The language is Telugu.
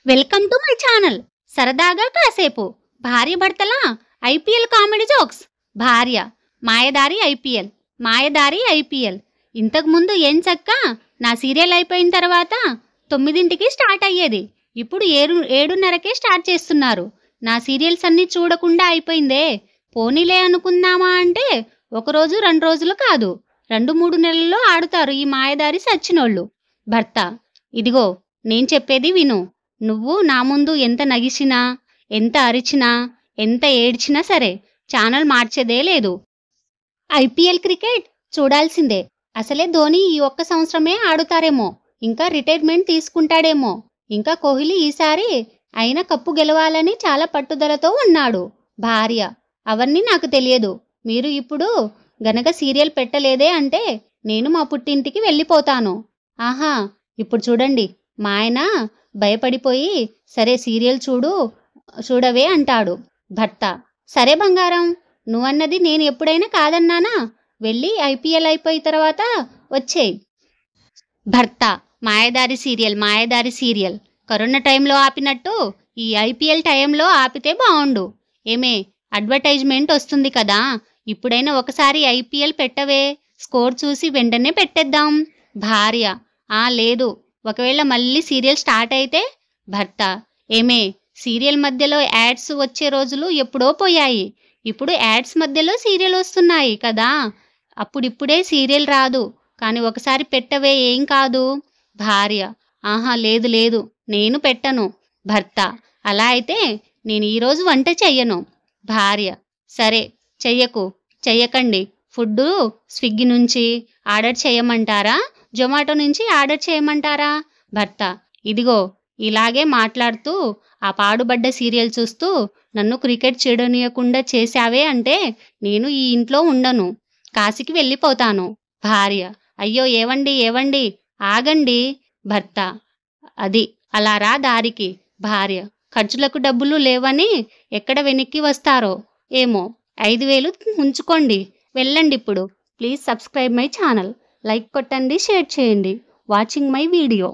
Welcome to my channel. సరదాగా కాసేపు భార్య భర్తల ఐపీఎల్ కామెడీ జోక్స్. భార్య మాయదారి ఐపీఎల్. ఇంతకుముందు ఏం చక్క నా సీరియల్ అయిపోయిన తర్వాత 9ంటికి స్టార్ట్ అయ్యేది. ఇప్పుడు 7:30కే స్టార్ట్ చేస్తున్నారు. నా సీరియల్స్ అన్నీ చూడకుండా అయిపోయిందే. పోనీలే అనుకుందామా అంటే ఒకరోజు 2 రోజులు కాదు, 2-3 నెలల్లో ఆడుతారు ఈ మాయదారి సచ్చినోళ్ళు. భర్త: ఇదిగో నేను చెప్పేది విను. నువ్వు నా ముందు ఎంత నగిసినా, ఎంత అరిచినా, ఎంత ఏడ్చినా సరే ఛానల్ మార్చేదే లేదు. ఐపీఎల్ క్రికెట్ చూడాల్సిందే. అసలే ధోని ఈ ఒక్క సంవత్సరమే ఆడుతారేమో, ఇంకా రిటైర్మెంట్ తీసుకుంటాడేమో. ఇంకా కోహ్లీ ఈసారి అయినా కప్పు గెలవాలని చాలా పట్టుదలతో ఉన్నాడు. భార్య: అవన్నీ నాకు తెలియదు. మీరు ఇప్పుడు గనక సీరియల్ పెట్టలేదే అంటే నేను మా పుట్టింటికి వెళ్ళిపోతాను. ఆహా, ఇప్పుడు చూడండి, మా ఆయన భయపడిపోయి సరే సీరియల్ చూడవే అంటాడు. భర్త: సరే బంగారం, నువ్వన్నది నేను ఎప్పుడైనా కాదన్నానా? వెళ్ళి ఐపీఎల్ అయిపోయిన తర్వాత వచ్చేయి. భర్త: మాయదారి సీరియల్ కరోనా టైంలో ఆపినట్టు ఈ ఐపీఎల్ టైంలో ఆపితే బాగుండు. ఏమే, అడ్వర్టైజ్మెంట్ వస్తుంది కదా, ఇప్పుడైనా ఒకసారి ఐపీఎల్ పెట్టవే, స్కోర్ చూసి వెంటనే పెట్టేద్దాం. భార్య: లేదు, ఒకవేళ మళ్ళీ సీరియల్ స్టార్ట్ అయితే. భర్త: ఏమే, సీరియల్ మధ్యలో యాడ్స్ వచ్చే రోజులు ఎప్పుడో పోయాయి. ఇప్పుడు యాడ్స్ మధ్యలో సీరియల్ వస్తున్నాయి కదా, అప్పుడిప్పుడే సీరియల్ రాదు, కానీ ఒకసారి పెట్టవే, ఏం కాదు. భార్య: లేదు, నేను పెట్టను. భర్త: అలా అయితే నేను ఈరోజు వంట చెయ్యను. భార్య: సరే, చెయ్యకండి. ఫుడ్డు స్విగ్గీ నుంచి ఆర్డర్ చేయమంటారా, జొమాటో నుంచి ఆర్డర్ చేయమంటారా? భర్త: ఇదిగో ఇలాగే మాట్లాడుతూ ఆ పాడుబడ్డ సీరియల్ చూస్తూ నన్ను క్రికెట్ చూడనీయకుండా చేశావే అంటే నేను ఈ ఇంట్లో ఉండను, కాశీకి వెళ్ళిపోతాను. భార్య: అయ్యో, ఏవండి, ఆగండి. భర్త: అది అలా రా దారికి. భార్య: ఖర్చులకు డబ్బులు లేవని ఎక్కడ వెనక్కి వస్తారో ఏమో, 5,000 ఉంచుకోండి, వెళ్ళండి ఇప్పుడు. Please subscribe my channel. Like కొట్టండి, షేర్ చేయండి. Watching my video.